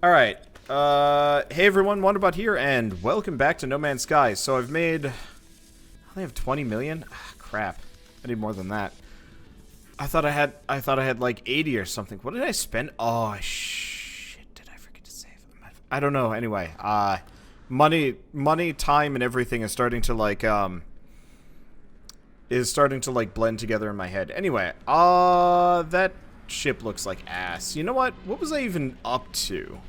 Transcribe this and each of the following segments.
Alright. Hey everyone, Wanderbot here, and welcome back to No Man's Sky. So I've made... I only have 20 million? Ah, crap. I need more than that. I thought I had like 80 or something. What did I spend? Oh, shit. Did I forget to save? I don't know. Anyway, money, time, and everything is starting to like, blend together in my head. Anyway, that ship looks like ass. You know what? What was I even up to?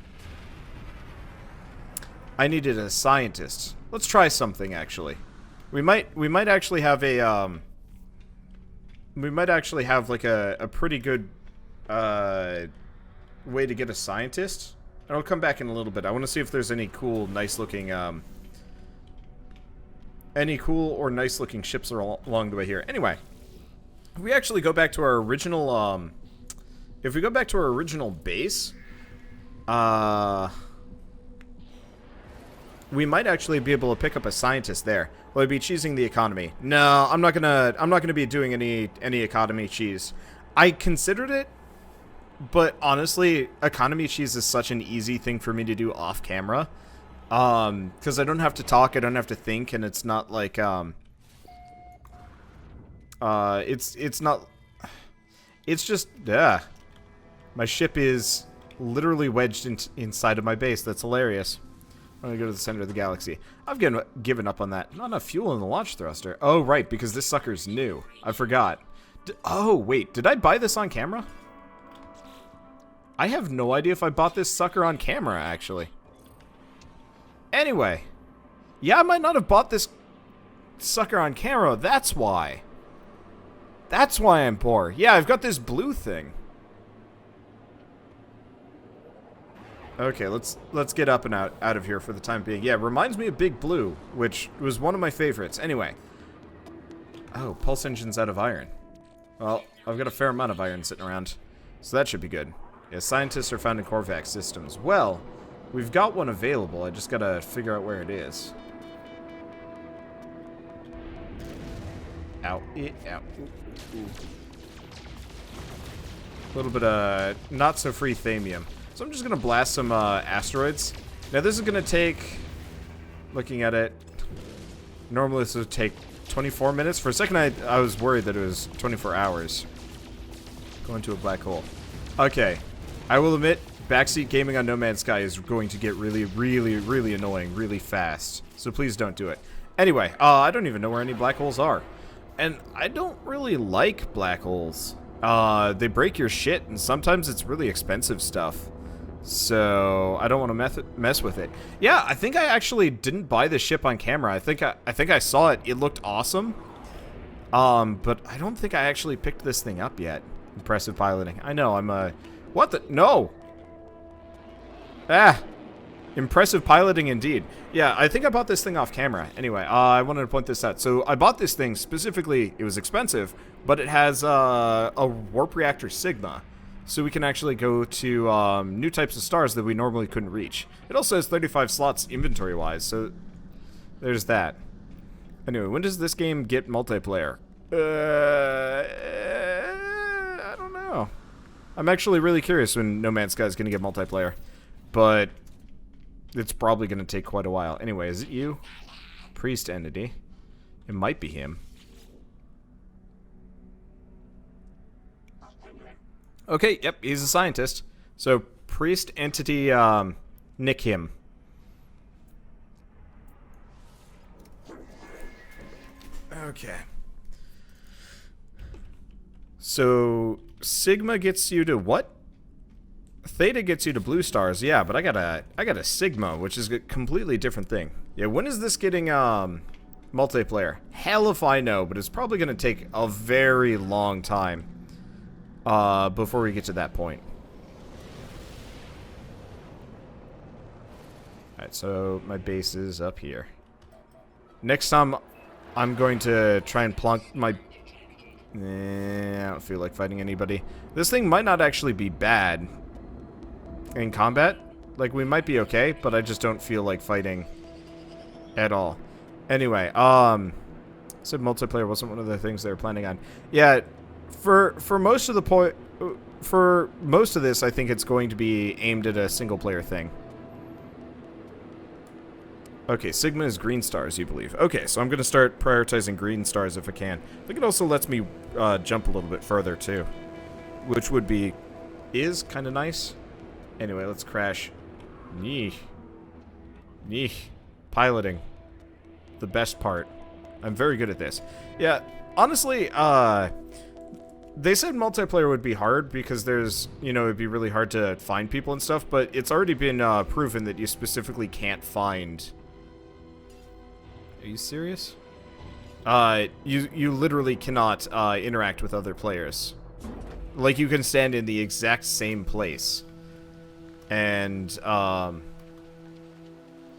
I needed a scientist. Let's try something, actually. We might actually have a, we might actually have, like, a pretty good, way to get a scientist. And I'll come back in a little bit. I want to see if there's any cool, nice-looking, any cool or nice-looking ships along the way here. Anyway, if we actually go back to our original, if we go back to our original base, we might actually be able to pick up a scientist there. Will I be cheesing the economy? No, I'm not gonna be doing any economy cheese. I considered it, but honestly, economy cheese is such an easy thing for me to do off camera. Because I don't have to talk, I don't have to think, and it's not like, it's not, it's just, my ship is literally wedged inside of my base. That's hilarious. I'm gonna go to the center of the galaxy. I've given up on that. Not enough fuel in the launch thruster. Oh, right, because this sucker's new. I forgot. Oh, wait, did I buy this on camera? I have no idea if I bought this sucker on camera, actually. Anyway. Yeah, I might not have bought this sucker on camera. That's why. That's why I'm poor. Yeah, I've got this blue thing. Okay, let's get up and out of here for the time being. Yeah, reminds me of Big Blue, which was one of my favorites. Anyway. Oh, pulse engine's out of iron. Well, I've got a fair amount of iron sitting around, so that should be good. Yeah, scientists are found in Korvax systems. Well, we've got one available. I just gotta figure out where it is. Ow. Ow. Ooh. A little bit of not-so-free thamium. So I'm just going to blast some asteroids. Now this is going to take, looking at it, normally this would take 24 minutes. For a second I was worried that it was 24 hours. Going to a black hole. Okay, I will admit, backseat gaming on No Man's Sky is going to get really, really, really annoying really fast. So please don't do it. Anyway, I don't even know where any black holes are. And I don't really like black holes. They break your shit, and sometimes it's really expensive stuff. So I don't want to mess with it. Yeah, I think I actually didn't buy this ship on camera. I think I saw it. It looked awesome. But I don't think I actually picked this thing up yet. Impressive piloting. I know. I'm a what the no. Impressive piloting indeed. Yeah, I think I bought this thing off camera. Anyway, I wanted to point this out. So I bought this thing specifically. It was expensive, but it has a warp reactor Sigma. So we can actually go to new types of stars that we normally couldn't reach. It also has 35 slots inventory-wise, so there's that. Anyway, when does this game get multiplayer? I don't know. I'm actually really curious when No Man's Sky is going to get multiplayer. But it's probably going to take quite a while. Anyway, is it you? Priest entity. It might be him. Okay, yep, he's a scientist. So, priest entity, nick him. Okay. So, Sigma gets you to what? Theta gets you to blue stars, yeah, but I got a Sigma, which is a completely different thing. Yeah, when is this getting, multiplayer? Hell if I know, but it's probably gonna take a very long time. Before we get to that point. Alright, so my base is up here. Next time, I'm going to try and plunk my... I don't feel like fighting anybody. This thing might not actually be bad in combat. Like, we might be okay, but I just don't feel like fighting at all. Anyway, said multiplayer wasn't one of the things they were planning on. Yeah, for most of the for most of this, I think it's going to be aimed at a single-player thing. Okay, Sigma is green stars, you believe. Okay, so I'm going to start prioritizing green stars if I can. I think it also lets me jump a little bit further, too. Which would be... is kind of nice. Anyway, let's crash. Neeh. Neeh. Piloting. The best part. I'm very good at this. Yeah, honestly, they said multiplayer would be hard because there's, you know, it'd be really hard to find people and stuff, but it's already been proven that you specifically can't find... Are you serious? You literally cannot interact with other players. Like, you can stand in the exact same place. And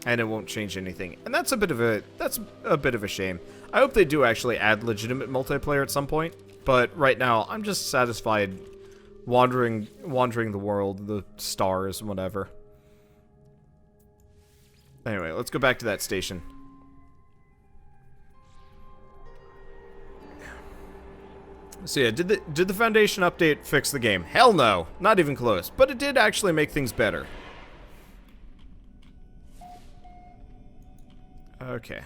it won't change anything. And that's a bit of a shame. I hope they do actually add legitimate multiplayer at some point. But right now, I'm just satisfied wandering the world, the stars, whatever. Anyway, let's go back to that station. So yeah, did the Foundation update fix the game? Hell no, not even close. But it did actually make things better. Okay.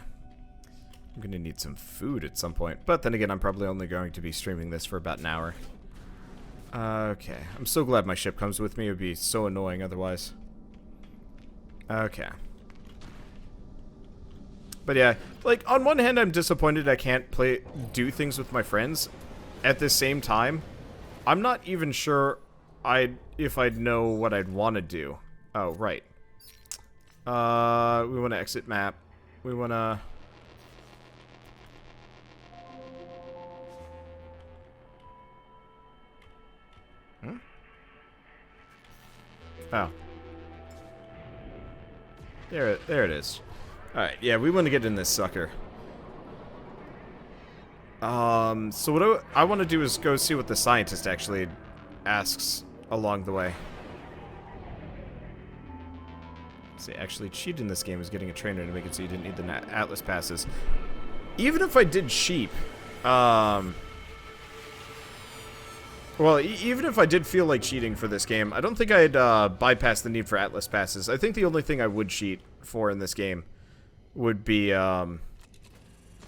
I'm gonna need some food at some point. But then again, I'm probably only going to be streaming this for about an hour. Okay. I'm so glad my ship comes with me. It would be so annoying otherwise. Okay. But yeah, like, on one hand, I'm disappointed I can't do things with my friends. At the same time, I'm not even sure if I'd know what I'd want to do. Oh, right. We want to exit map. We want to... Hmm? Oh. There it is. Alright, yeah, we want to get in this sucker. So what I want to do is go see what the scientist actually asks along the way. See, actually, cheat in this game is getting a trainer to make it so you didn't need the Atlas passes. Even if I did cheat, well, even if I did feel like cheating for this game, I don't think I'd bypass the need for Atlas passes. I think the only thing I would cheat for in this game would be,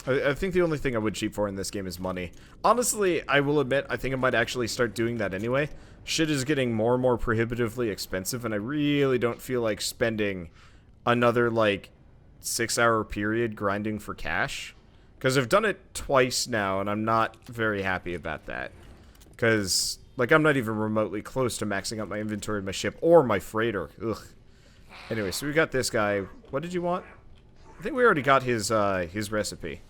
I think the only thing I would cheat for in this game is money. Honestly, I will admit, I think I might actually start doing that anyway. Shit is getting more and more prohibitively expensive, and I really don't feel like spending another, like, 6-hour period grinding for cash. Because I've done it twice now, and I'm not very happy about that. Because, like, I'm not even remotely close to maxing out my inventory in my ship or my freighter. Ugh. Anyway, so we got this guy. What did you want? I think we already got his recipe.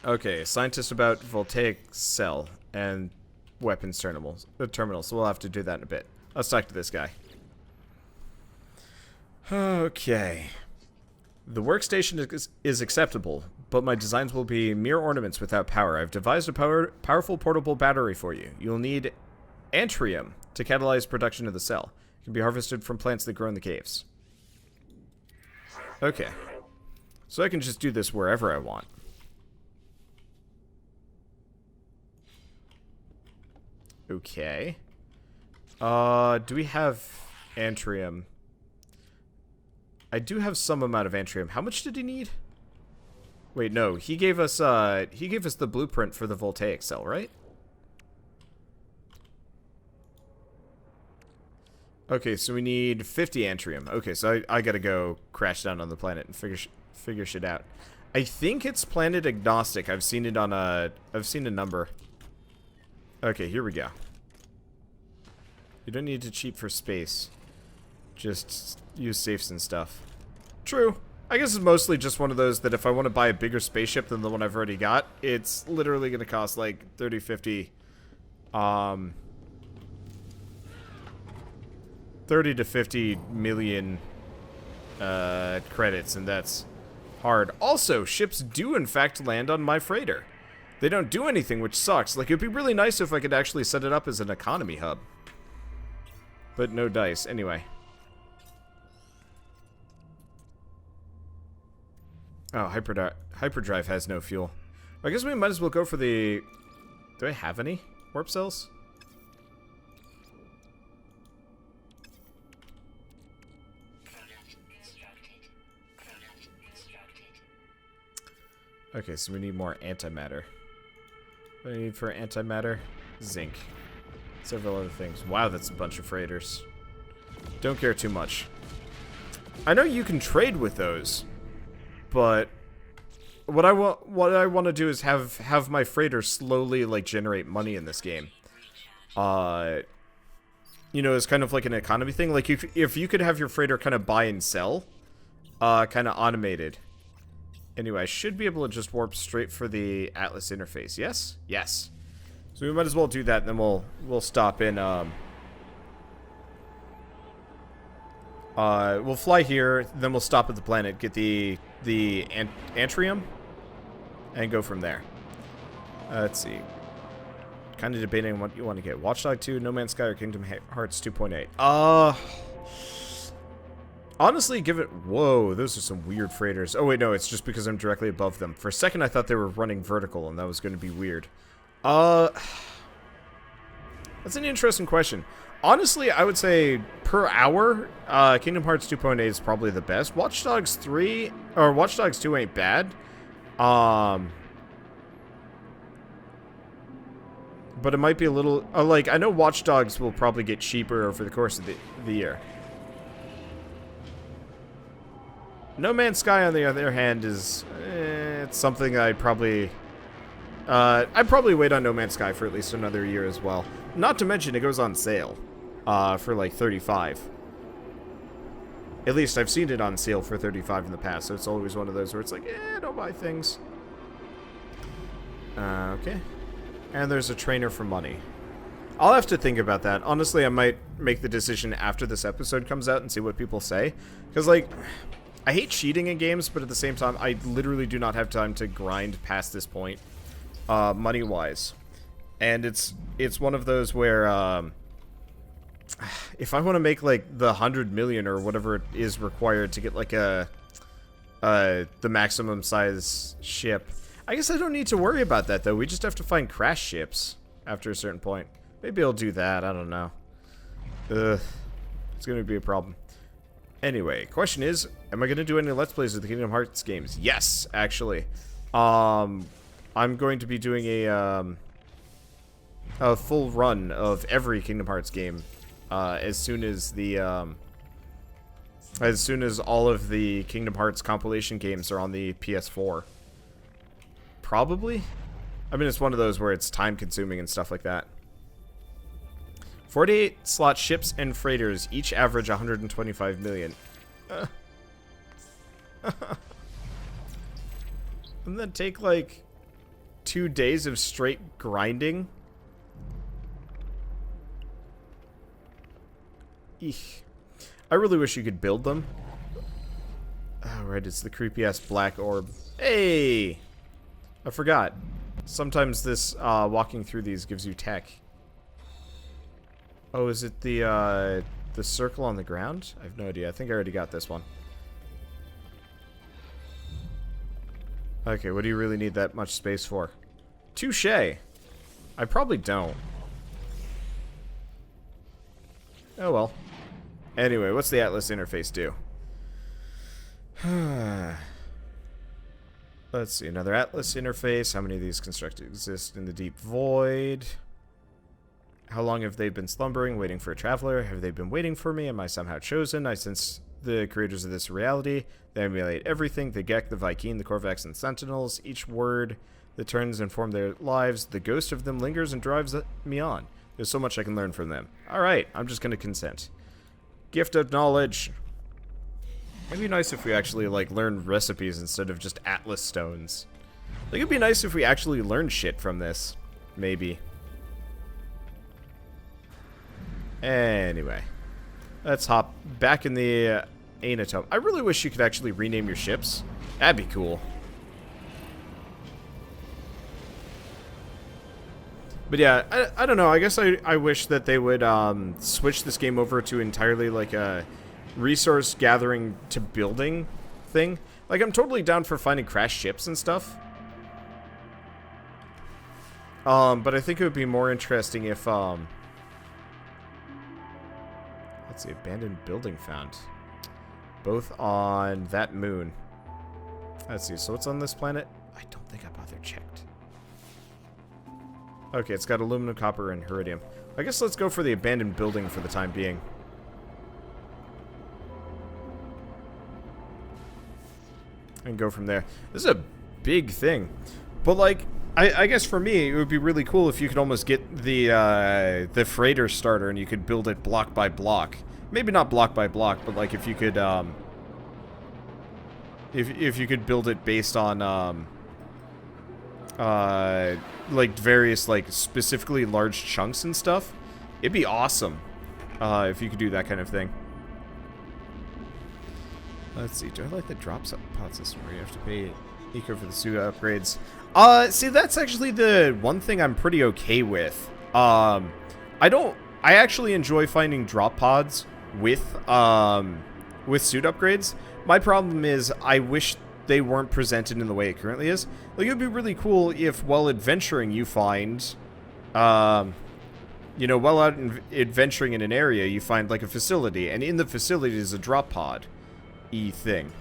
Okay, scientist about voltaic cell and weapons terminals, so we'll have to do that in a bit. Let's talk to this guy. Okay. The workstation is acceptable, but my designs will be mere ornaments without power. I've devised a powerful portable battery for you. You'll need antrium to catalyze production of the cell. It can be harvested from plants that grow in the caves. Okay. So I can just do this wherever I want. Okay. Do we have antrium? I do have some amount of antrium. How much did he need? Wait, no. He gave us the blueprint for the voltaic cell, right? Okay, so we need 50 antrium. Okay, so I gotta go crash down on the planet and figure shit out. I think it's planet agnostic. I've seen it on I've seen a number. Okay, here we go. You don't need to cheat for space. Just use safes and stuff. True. I guess it's mostly just one of those that if I want to buy a bigger spaceship than the one I've already got, it's literally going to cost like 30, 50, 30 to 50 million credits, and that's hard. Also, ships do in fact land on my freighter. They don't do anything, which sucks. Like, it'd be really nice if I could actually set it up as an economy hub. But no dice. Anyway. Oh, hyperdrive has no fuel. I guess we might as well go for the... Do I have any warp cells? Okay, so we need more antimatter. What do I need for antimatter? Zinc. Several other things. Wow, that's a bunch of freighters. Don't care too much. I know you can trade with those, but what I want to do is have my freighter slowly like generate money in this game. You know, it's kind of like an economy thing. Like if you could have your freighter kind of buy and sell, kind of automated. Anyway, I should be able to just warp straight for the Atlas interface. Yes? Yes. So we might as well do that, and then we'll stop in, we'll fly here, then we'll stop at the planet, get the Antrium, and go from there. Let's see. Kind of debating what you want to get. Watchdog 2, No Man's Sky, or Kingdom Hearts 2.8. Honestly, give it... Whoa, those are some weird freighters. Oh, wait, no, it's just because I'm directly above them. For a second, I thought they were running vertical, and that was going to be weird. That's an interesting question. Honestly, I would say per hour, Kingdom Hearts 2.8 is probably the best. Watch Dogs 3, or Watch Dogs 2 ain't bad. But it might be a little... like, I know Watch Dogs will probably get cheaper over the course of the year. No Man's Sky, on the other hand, is... it's something I'd probably wait on No Man's Sky for at least another year as well. Not to mention, it goes on sale for like $35. At least I've seen it on sale for $35 in the past, so it's always one of those where it's like, don't buy things. Okay. And there's a trainer for money. I'll have to think about that. Honestly, I might make the decision after this episode comes out and see what people say. Because, like... I hate cheating in games, but at the same time, I literally do not have time to grind past this point, money-wise. And it's one of those where, if I want to make, like, the 100 million or whatever it is required to get, like, the maximum size ship, I guess I don't need to worry about that, though. We just have to find crash ships after a certain point. Maybe I'll do that, I don't know. It's gonna be a problem. Anyway, question is, am I going to do any Let's Plays of the Kingdom Hearts games? Yes, actually. I'm going to be doing a full run of every Kingdom Hearts game as soon as all of the Kingdom Hearts compilation games are on the PS4. Probably? I mean, it's one of those where it's time-consuming and stuff like that. 48 slot ships and freighters, each average 125 million. And then take like 2 days of straight grinding. Eek. I really wish you could build them. Oh, right, it's the creepy ass black orb. Hey! I forgot. Sometimes this walking through these gives you tech. Oh, is it the circle on the ground? I have no idea. I think I already got this one. Okay, what do you really need that much space for? Touche! I probably don't. Oh well. Anyway, what's the Atlas interface do? Let's see, another Atlas interface. How many of these constructed exist in the deep void? How long have they been slumbering, waiting for a traveler? Have they been waiting for me? Am I somehow chosen? I sense the creators of this reality. They emulate everything. The Gek, the Vy'keen, the Korvax, and Sentinels. Each word that turns and form their lives. The ghost of them lingers and drives me on. There's so much I can learn from them. Alright, I'm just going to consent. Gift of knowledge. It'd be nice if we actually, like, learned recipes instead of just Atlas stones. Like, it'd be nice if we actually learned shit from this. Maybe. Anyway, let's hop back in the Anatome. I really wish you could actually rename your ships. That'd be cool. But yeah, I don't know. I guess I wish that they would switch this game over to entirely like a resource gathering to building thing. Like, I'm totally down for finding crashed ships and stuff. But I think it would be more interesting if, let's see, abandoned building found. Both on that moon. Let's see, so what's on this planet? I don't think I bothered checked. Okay, it's got aluminum, copper, and iridium. I guess let's go for the abandoned building for the time being. And go from there. This is a big thing. But, like, I guess for me, it would be really cool if you could almost get the freighter starter and you could build it block by block. Maybe not block by block, but, like, if you could, if you could build it based on, like, various, like, specifically large chunks and stuff, it'd be awesome, if you could do that kind of thing. Let's see, do I like the drop pod system where you have to pay eco for the suit upgrades? See, that's actually the one thing I'm pretty okay with. I actually enjoy finding drop pods with suit upgrades. My problem is I wish they weren't presented in the way it currently is. Like, it would be really cool if, while adventuring, you find, you know, while out adventuring in an area, you find, like, a facility, and in the facility is a drop pod-y thing.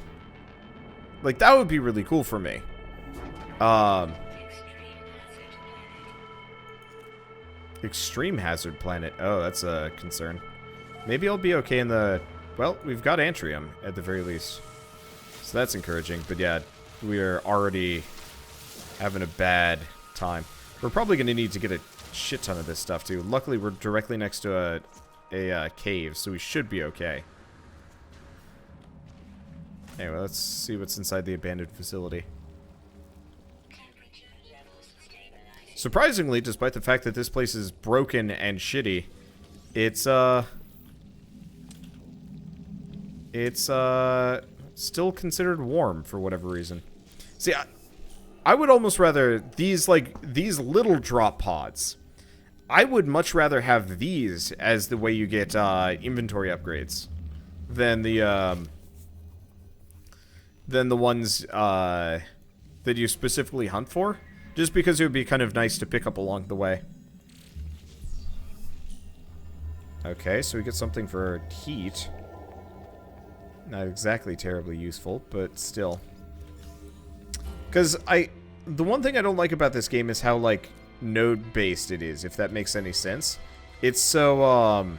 Like, that would be really cool for me. Extreme hazard planet. Oh, that's a concern. Maybe I'll be okay in the... Well, we've got Antrium, at the very least. So that's encouraging. But yeah, we are already having a bad time. We're probably going to need to get a shit ton of this stuff, too. Luckily, we're directly next to a cave, so we should be okay. Anyway, let's see what's inside the abandoned facility. Surprisingly, despite the fact that this place is broken and shitty, it's still considered warm for whatever reason. See, I would almost rather these little drop pods. I would much rather have these as the way you get inventory upgrades than the ones that you specifically hunt for. Just because it would be kind of nice to pick up along the way. Okay, so we get something for heat. Not exactly terribly useful, but still. Because the one thing I don't like about this game is how, like, node-based it is, if that makes any sense. It's so,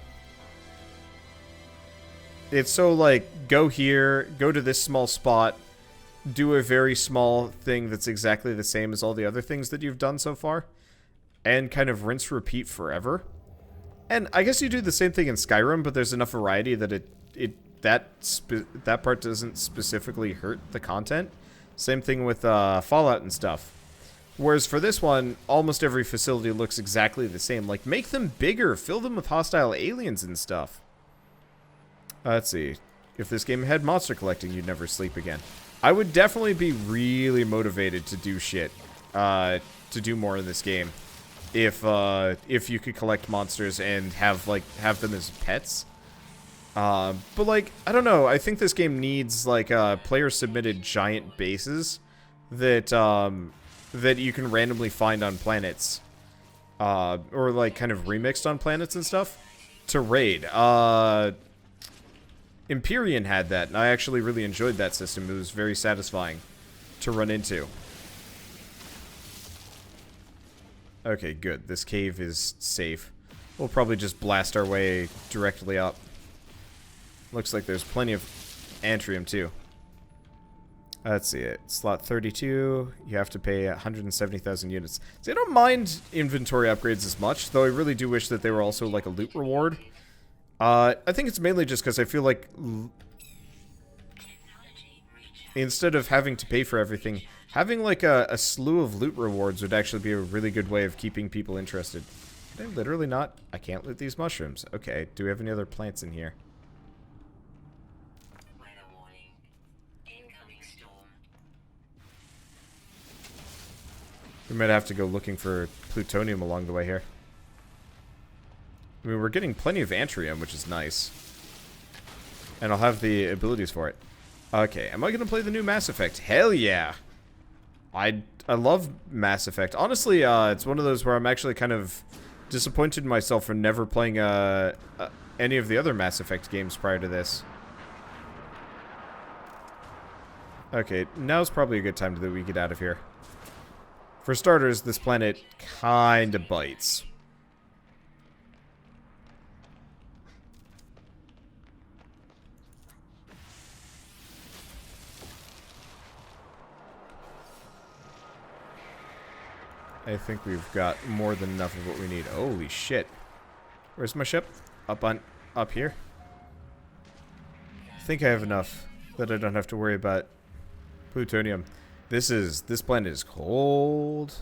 like, go here, go to this small spot, do a very small thing that's exactly the same as all the other things that you've done so far, and kind of rinse repeat forever. And I guess you do the same thing in Skyrim, but there's enough variety that that part doesn't specifically hurt the content. Same thing with Fallout and stuff. Whereas for this one, almost every facility looks exactly the same. Like, make them bigger, fill them with hostile aliens and stuff. Let's see. If this game had monster collecting, you'd never sleep again. I would definitely be really motivated to do shit, to do more in this game, if you could collect monsters and have them as pets. But like, I don't know. I think this game needs like player-submitted giant bases that that you can randomly find on planets, or like kind of remixed on planets and stuff to raid. Empyrean had that, and I actually really enjoyed that system. It was very satisfying to run into. Okay, good. This cave is safe. We'll probably just blast our way directly up. Looks like there's plenty of Antrium, too. Let's see it. Slot 32, you have to pay 170,000 units. See, I don't mind inventory upgrades as much, though I really do wish that they were also like a loot reward. I think it's mainly just because I feel like instead of having to pay for everything, having like a slew of loot rewards would actually be a really good way of keeping people interested. Can I literally not? I can't loot these mushrooms. Okay, do we have any other plants in here? We might have to go looking for plutonium along the way here. I mean, we're getting plenty of Antrium, which is nice. And I'll have the abilities for it. Okay, am I going to play the new Mass Effect? Hell yeah! I love Mass Effect. Honestly, it's one of those where I'm actually kind of disappointed in myself for never playing any of the other Mass Effect games prior to this. Okay, now's probably a good time that we get out of here. For starters, this planet kinda bites. I think we've got more than enough of what we need. Holy shit. Where's my ship? Up here? I think I have enough that I don't have to worry about plutonium. This planet is cold.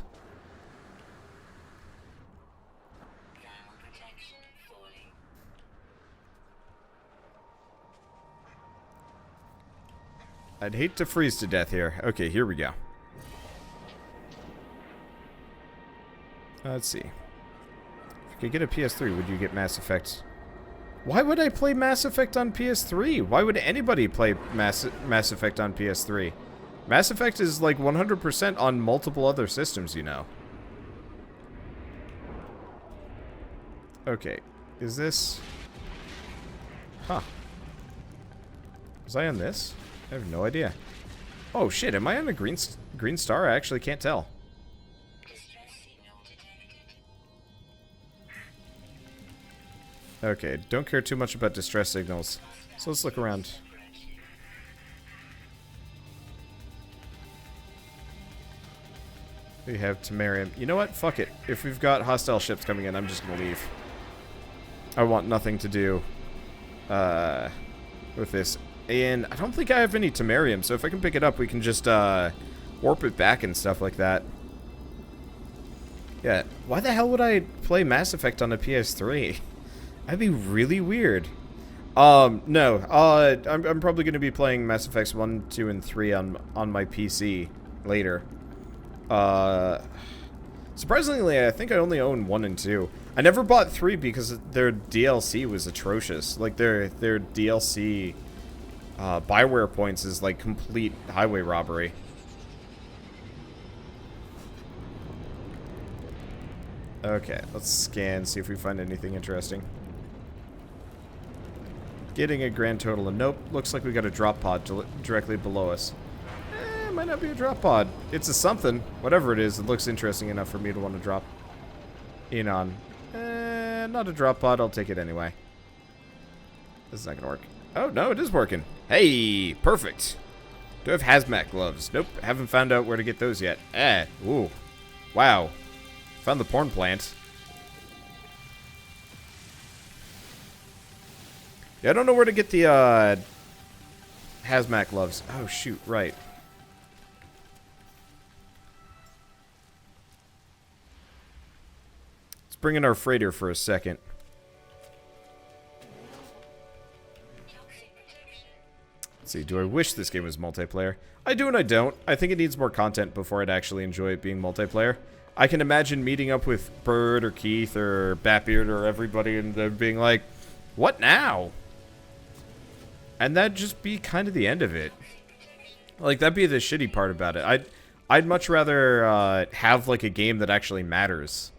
I'd hate to freeze to death here. Okay, here we go. Let's see. If you could get a PS3, would you get Mass Effect? Why would I play Mass Effect on PS3? Why would anybody play Mass Effect on PS3? Mass Effect is like 100% on multiple other systems, you know. Okay. Is this... Huh. Was I on this? I have no idea. Oh shit, am I on a green star? I actually can't tell. Okay, don't care too much about distress signals. So let's look around. We have Temerium. You know what? Fuck it. If we've got hostile ships coming in, I'm just gonna leave. I want nothing to do with this. And I don't think I have any Temerium, so if I can pick it up, we can just warp it back and stuff like that. Yeah, why the hell would I play Mass Effect on a PS3? That'd be really weird. No. I'm probably going to be playing Mass Effects 1, 2, and 3 on my PC later. Surprisingly, I think I only own 1 and 2. I never bought 3 because their DLC was atrocious. Like, their DLC Bioware points is like complete highway robbery. Okay, let's scan, see if we find anything interesting. Getting a grand total of nope. Looks like we got a drop pod directly below us. It might not be a drop pod. It's a something. Whatever it is, it looks interesting enough for me to want to drop in on. Not a drop pod. I'll take it anyway. This is not gonna work. Oh, no, it is working. Hey, perfect. Do I have hazmat gloves? Nope, haven't found out where to get those yet. Ooh. Wow. Found the porn plant. Yeah, I don't know where to get the, hazmat gloves. Oh, shoot, right. Let's bring in our freighter for a second. Let's see, do I wish this game was multiplayer? I do and I don't. I think it needs more content before I'd actually enjoy it being multiplayer. I can imagine meeting up with Bird or Keith or Batbeard or everybody and they're being like, what now? And that'd just be kind of the end of it. Like, that'd be the shitty part about it. I'd much rather have, like, a game that actually matters.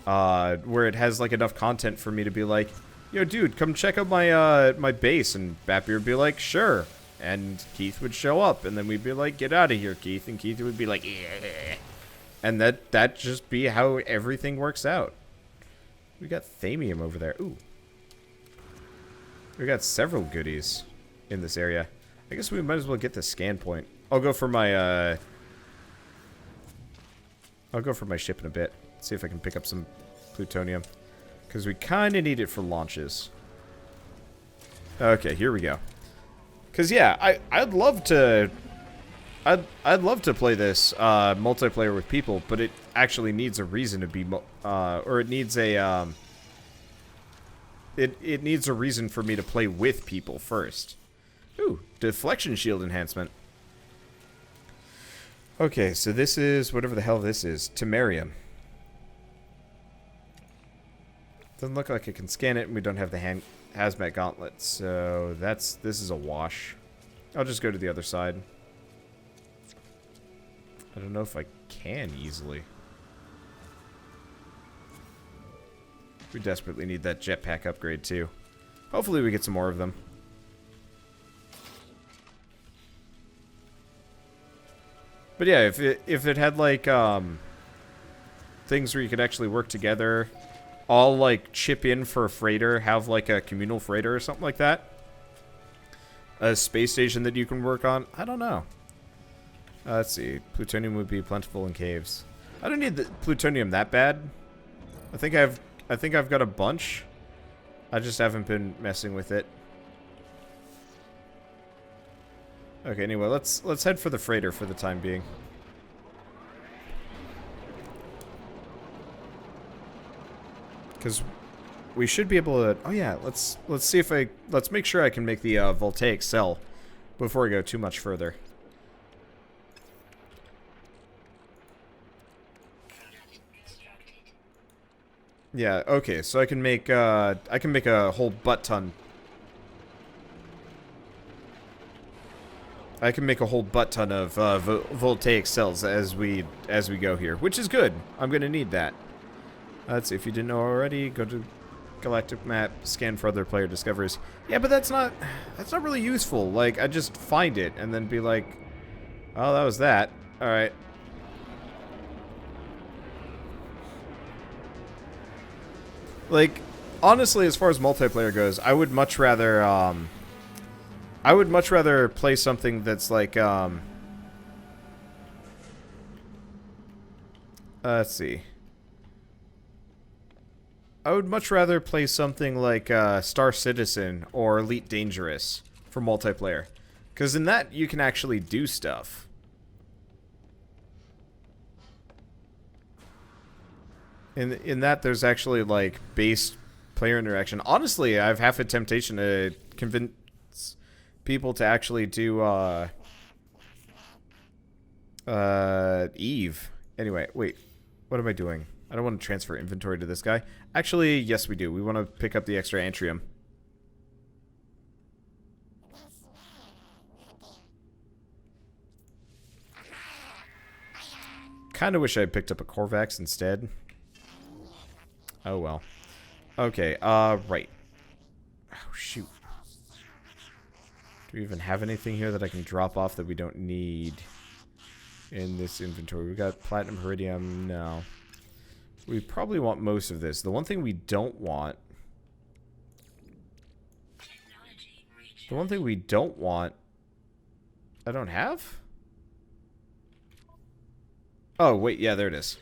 Where it has, like, enough content for me to be like, yo, dude, come check out my, my base. And Batbeard would be like, sure. And Keith would show up. And then we'd be like, get out of here, Keith. And Keith would be like, yeah. And that'd just be how everything works out. We got Thamium over there. Ooh. We got several goodies in this area. I guess we might as well get the scan point. I'll go for my ship in a bit. See if I can pick up some plutonium. Because we kind of need it for launches. Okay, here we go. Because, yeah, I'd love to... I'd love to play this multiplayer with people, but it actually needs a reason to be... or it needs a... It needs a reason for me to play with people first. Ooh, deflection shield enhancement. Okay, so this is whatever the hell this is. Temerium. Doesn't look like I can scan it, and we don't have the hazmat gauntlet, so this is a wash. I'll just go to the other side. I don't know if I can easily. We desperately need that jetpack upgrade too. Hopefully we get some more of them. But yeah, if it had like things where you could actually work together, all like chip in for a freighter, have like a communal freighter or something like that. A space station that you can work on. I don't know. Let's see. Plutonium would be plentiful in caves. I don't need the plutonium that bad. I think I've got a bunch. I just haven't been messing with it. Okay, anyway, let's head for the freighter for the time being. Cuz we should be able to. Oh yeah, let's see if let's make sure I can make the voltaic cell before I go too much further. Yeah, okay, so I can make a whole butt ton. I can make a whole butt ton of voltaic cells as we go here, which is good. I'm gonna need that. Let's see, if you didn't know already, go to Galactic Map, scan for other player discoveries. Yeah, but that's not really useful. Like, I just find it and then be like, oh, that was that. All right. Like, honestly, as far as multiplayer goes, I would much rather play something that's like, let's see. I would much rather play something like Star Citizen or Elite Dangerous for multiplayer. Because in that, you can actually do stuff. In that, there's actually, like, base player interaction. Honestly, I have half a temptation to convince people to actually do, Eve. Anyway, wait. What am I doing? I don't want to transfer inventory to this guy. Actually, yes we do. We want to pick up the extra Antrium. Kind of wish I had picked up a Corvax instead. Oh well. Okay, right. Oh, shoot. Do we even have anything here that I can drop off that we don't need in this inventory? We got Platinum, Iridium, no. We probably want most of this. The one thing we don't want... The one thing we don't want... I don't have? Oh, wait, yeah, there it is.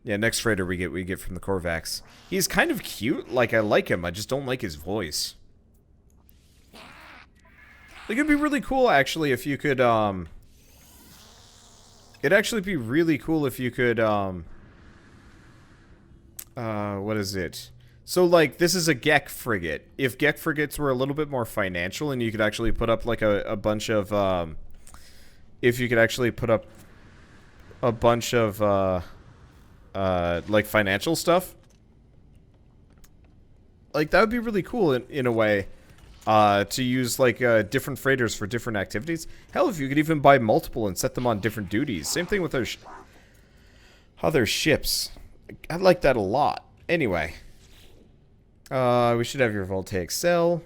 Yeah, next freighter we get from the Corvax. He's kind of cute. Like, I like him. I just don't like his voice. Like, it'd be really cool, actually, if you could, It'd actually be really cool if you could, what is it? So, like, this is a Gek frigate. If Gek frigates were a little bit more financial and you could actually put up, like, a bunch of, if you could actually put up a bunch of, like, financial stuff. Like, that would be really cool in a way. To use, like, different freighters for different activities. Hell, if you could even buy multiple and set them on different duties. Same thing with other ships. I like that a lot. Anyway. We should have your voltaic cell.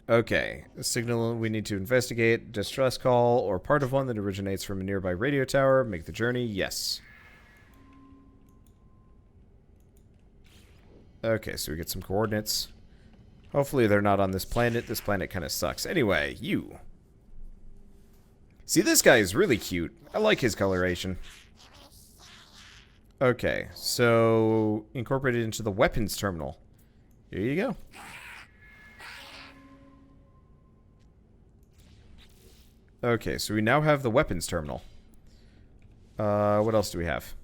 Okay. A signal we need to investigate. Distress call, or part of one that originates from a nearby radio tower. Make the journey. Yes. Okay, so we get some coordinates. Hopefully they're not on this planet. This planet kind of sucks. Anyway, you. See, this guy is really cute. I like his coloration. Okay, so incorporated into the weapons terminal. Here you go. Okay, so we now have the weapons terminal. What else do we have?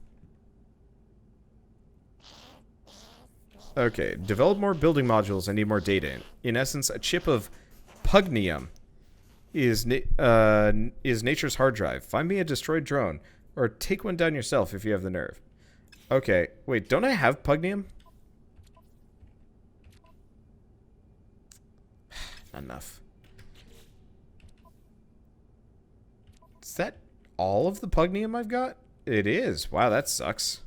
Okay, develop more building modules. I need more data. In essence, a chip of pugnium is nature's hard drive. Find me a destroyed drone, or take one down yourself if you have the nerve. Okay, wait, don't I have pugnium? Not enough. that all of the pugnium I've got? It is. Wow, that sucks.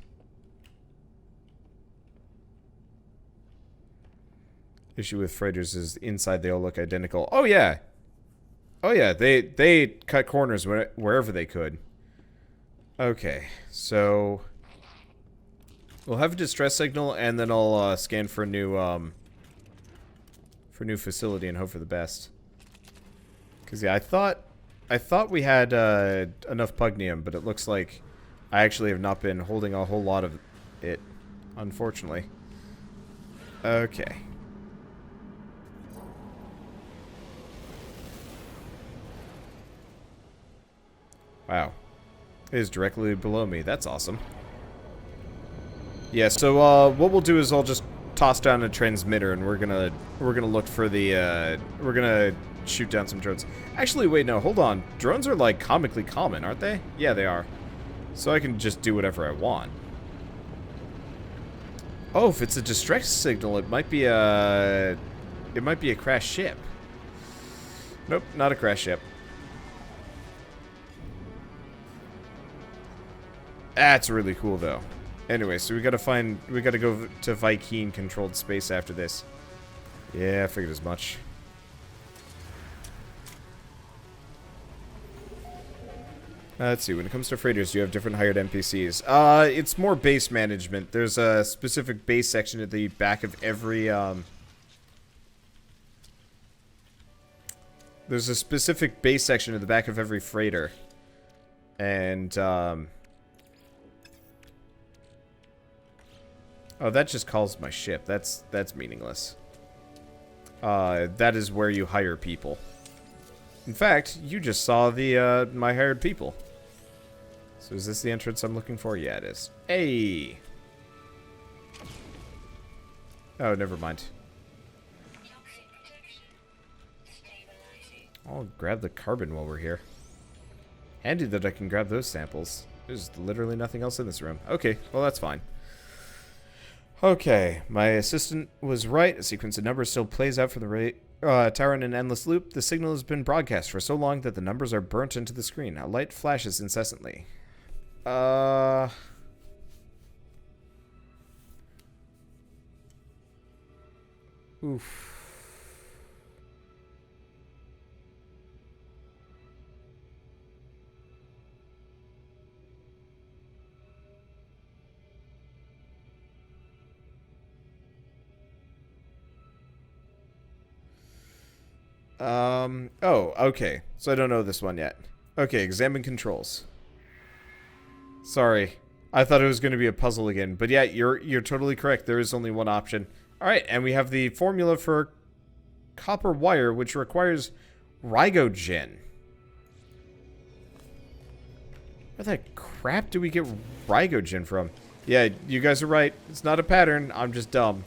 Issue with freighters is inside they all look identical. Oh, yeah. Oh, yeah. They cut corners wherever they could. Okay, so we'll have a distress signal, and then I'll scan for a new facility and hope for the best. Because yeah, I thought we had enough pugnium, but it looks like I actually have not been holding a whole lot of it, unfortunately. Okay. Wow. It is directly below me. That's awesome. Yeah, so what we'll do is I'll just toss down a transmitter, and we're gonna look for the we're gonna shoot down some drones. Actually, wait, no, hold on. Drones are like comically common, aren't they? Yeah, they are. So I can just do whatever I want. Oh, if it's a distress signal, it might be a crashed ship. Nope, not a crashed ship. That's really cool, though. Anyway, so we gotta go to Vy'keen controlled space after this. Yeah, I figured as much. Let's see, when it comes to freighters, do you have different hired NPCs? It's more base management. There's a specific base section at the back of every, there's a specific base section at the back of every freighter. And, oh, that just calls my ship. That's meaningless. That is where you hire people. In fact, you just saw the, my hired people. So is this the entrance I'm looking for? Yeah, it is. Hey! Oh, never mind. I'll grab the carbon while we're here. Handy that I can grab those samples. There's literally nothing else in this room. Okay, well that's fine. Okay, my assistant was right. A sequence of numbers still plays out from the tower in an endless loop. The signal has been broadcast for so long that the numbers are burnt into the screen. A light flashes incessantly. Oof. Oh, okay. So I don't know this one yet. Okay, examine controls. Sorry. I thought it was going to be a puzzle again. But yeah, you're totally correct. There is only one option. Alright, and we have the formula for copper wire, which requires Rygogen. Where the crap do we get Rygogen from? Yeah, you guys are right. It's not a pattern. I'm just dumb.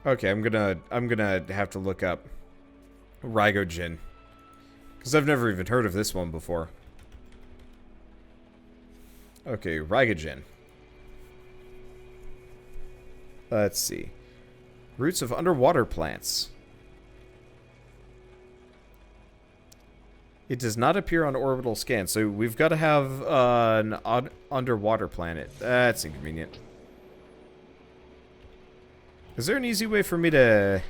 Okay, I'm gonna have to look up Rygogen, because I've never even heard of this one before. Okay, Rygogen. Let's see. Roots of underwater plants. It does not appear on orbital scan, so we've got to have an underwater planet. That's inconvenient. Is there an easy way for me to...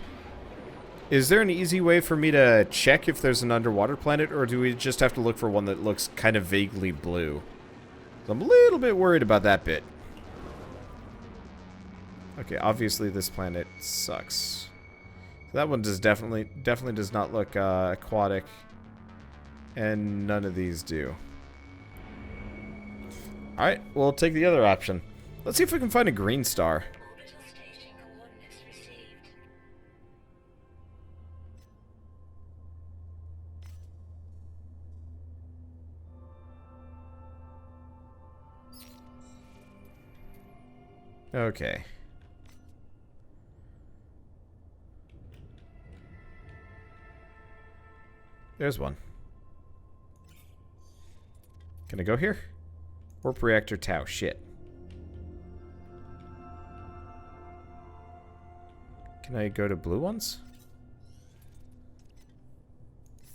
Is there an easy way for me to check if there's an underwater planet, or do we just have to look for one that looks kind of vaguely blue? So I'm a little bit worried about that bit. Okay, obviously this planet sucks. That one does definitely does not look aquatic, and none of these do. All right, we'll take the other option. Let's see if we can find a green star. Okay. There's one. Can I go here? Warp reactor Tau. Shit. Can I go to blue ones?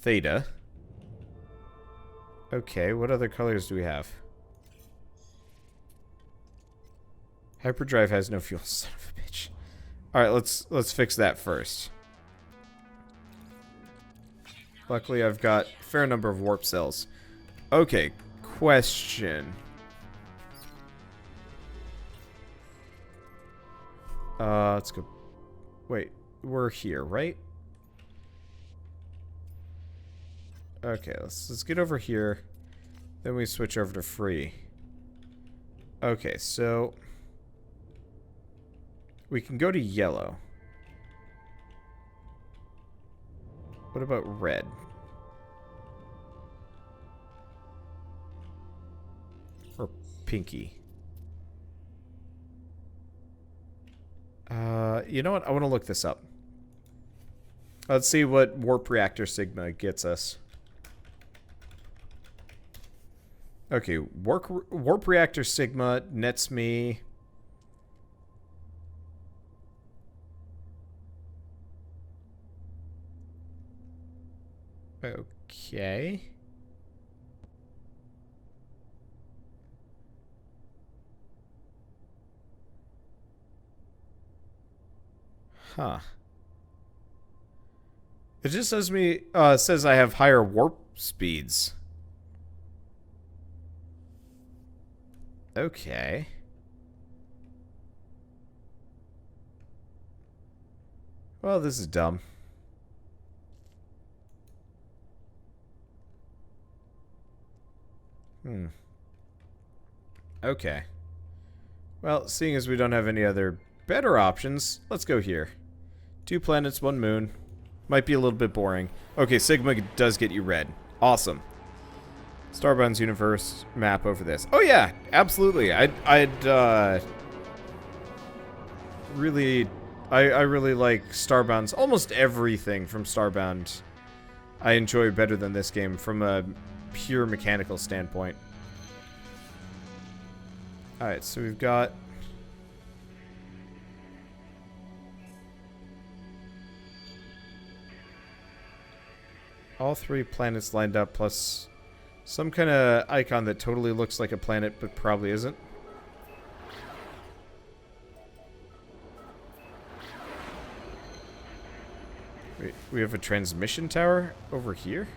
Theta. Okay, what other colors do we have? Hyperdrive has no fuel, son of a bitch. Alright, let's fix that first. Luckily, I've got a fair number of warp cells. Okay, question. Let's go. Wait, we're here, right? Okay, let's get over here. Then we switch over to free. Okay, so we can go to yellow. What about red? Or pinky? You know what? I want to look this up. Let's see what Warp Reactor Sigma gets us. Okay, Warp Reactor Sigma nets me... Okay. Huh. It just says I have higher warp speeds. Okay. Well, this is dumb. Okay. Well, seeing as we don't have any other better options, let's go here. 2 planets, 1 moon. Might be a little bit boring. Okay, Sigma does get you red. Awesome. Starbound's universe map over this. Oh yeah, absolutely. I really like Starbound's almost everything from Starbound. I enjoy better than this game from a pure mechanical standpoint. Alright, so we've got all 3 planets lined up, plus some kind of icon that totally looks like a planet, but probably isn't. Wait, we have a transmission tower over here?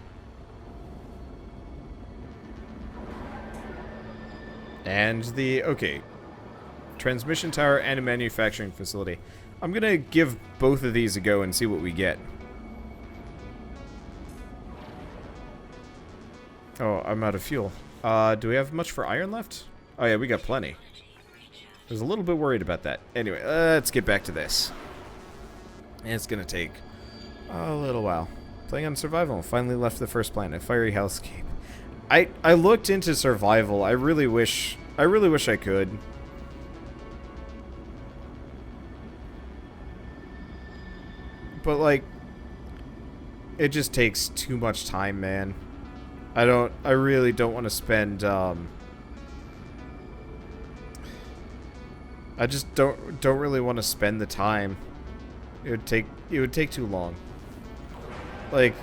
And okay. Transmission tower and a manufacturing facility. I'm gonna give both of these a go and see what we get. Oh, I'm out of fuel. Do we have much for iron left? Oh yeah, we got plenty. I was a little bit worried about that. Anyway, let's get back to this. And it's gonna take a little while. Playing on survival. Finally left the first planet. Fiery hellscape. I looked into survival. I really wish I could. But like, it just takes too much time, man. I really don't want to spend I just don't really want to spend the time. It would take too long. Like,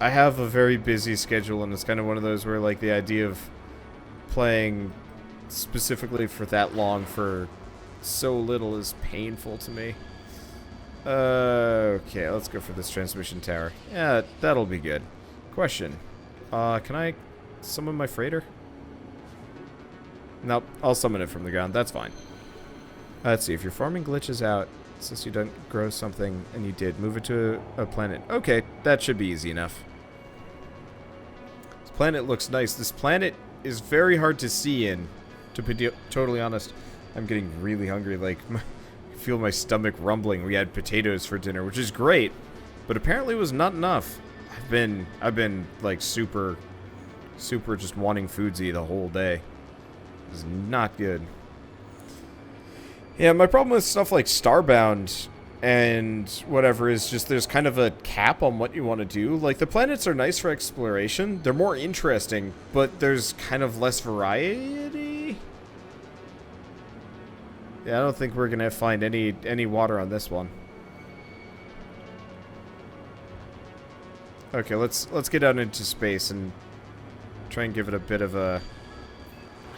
I have a very busy schedule, and it's kind of one of those where, like, the idea of playing specifically for that long for so little is painful to me. Okay, let's go for this transmission tower. Yeah, that'll be good. Question. Can I summon my freighter? Nope, I'll summon it from the ground. That's fine. Let's see, if your farming glitches out, since you don't grow something, and you did, move it to a planet. Okay, that should be easy enough. This planet looks nice. This planet is very hard to see in, to be totally honest. I'm getting really hungry, like, I feel my stomach rumbling. We had potatoes for dinner, which is great, but apparently it was not enough. I've been like super just wanting foodsy the whole day. It's not good. Yeah, my problem with stuff like Starbound and whatever is just there's kind of a cap on what you want to do. Like, the planets are nice for exploration. They're more interesting, but there's kind of less variety. Yeah, I don't think we're gonna find any water on this one. Okay, let's get out into space and try and give it a bit of a...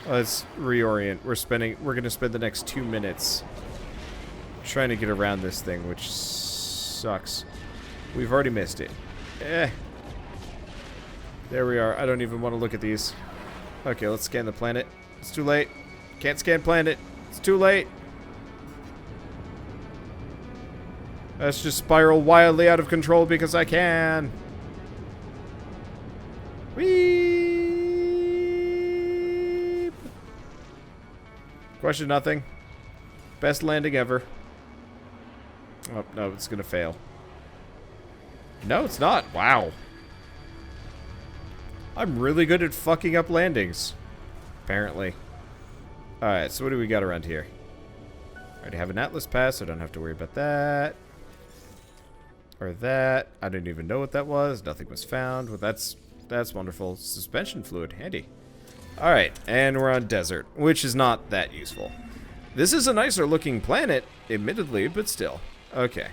Let's reorient. We're gonna spend the next 2 minutes trying to get around this thing, which sucks. We've already missed it. There we are. I don't even want to look at these. Okay, let's scan the planet. It's too late. Can't scan planet. It's too late. Let's just spiral wildly out of control because I can. Whee! Question nothing. Best landing ever. Oh, no, it's gonna fail. No, it's not. Wow. I'm really good at fucking up landings. Apparently. Alright, so what do we got around here? I already have an Atlas pass, so I don't have to worry about that. Or that. I didn't even know what that was. Nothing was found. Well, that's wonderful. Suspension fluid. Handy. Alright, and we're on desert, which is not that useful. This is a nicer looking planet, admittedly, but still. Okay.